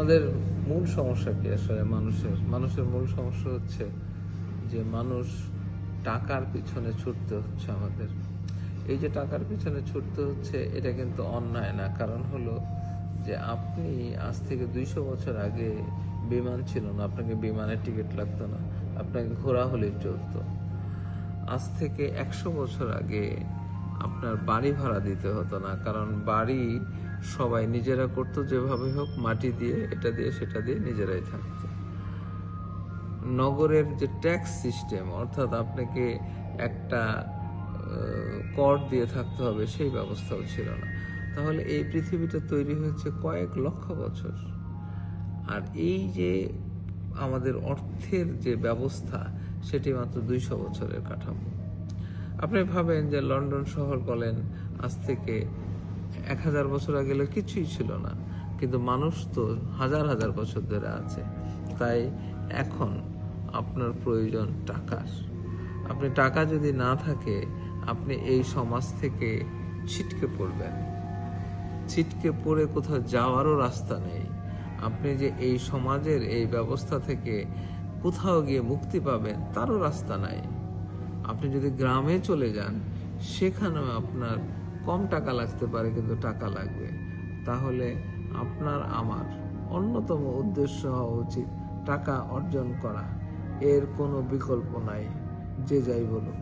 আমাদের মূল সমস্যা কি আসলে? মানুষের মূল সমস্যা হচ্ছে যে মানুষ টাকার পিছনে ছুটতে হচ্ছে আমাদের। এই যে টাকার পিছনে ছুটতে হচ্ছে, এটা কিন্তু অন্যায় না। কারণ হলো যে আপনি আজ থেকে 200 বছর আগে বিমান ছিল না, আপনাকে বিমানের টিকিট লাগতো না, আপনাকে ঘোড়া হলেই চলতো। আজ থেকে 100 বছর আগে আপনার বাড়ি ভাড়া দিতে হতো না, কারণ বাড়ি সবাই নিজেরা করতো, যেভাবে হোক মাটি দিয়ে, এটা দিয়ে, সেটা দিয়ে নিজেরাই থাকতো। নগরের যে ট্যাক্স সিস্টেম, অর্থাৎ আপনাকে একটা কর দিয়ে থাকতে হবে, সেই ব্যবস্থাও ছিল না। তাহলে এই পৃথিবীটা তৈরি হয়েছে কয়েক লক্ষ বছর। আর এই যে আমাদের অর্থের যে ব্যবস্থা, সেটি মাত্র 200 বছরের কাঠামো। আপনি ভাবেন যে লন্ডন শহর বলেন, আজ থেকে 1000 বছর আগে কিছুই ছিল না, কিন্তু মানুষ তো হাজার হাজার বছর ধরে আছে। তাই এখন আপনার প্রয়োজন টাকার। আপনি টাকা যদি না থাকে, আপনি এই সমাজ থেকে ছিটকে পড়বেন। ছিটকে পড়ে কোথাও যাওয়ারও রাস্তা নেই। আপনি যে এই সমাজের এই ব্যবস্থা থেকে কোথাও গিয়ে মুক্তি পাবেন, তারও রাস্তা নাই। আপনি যদি গ্রামে চলে যান, সেখানেও আপনার কম টাকা লাগতে পারে, কিন্তু টাকা লাগবে। তাহলে আপনার আমার অন্যতম উদ্দেশ্য হওয়া উচিত টাকা অর্জন করা। এর কোনো বিকল্প নাই, যে যাই বলুক।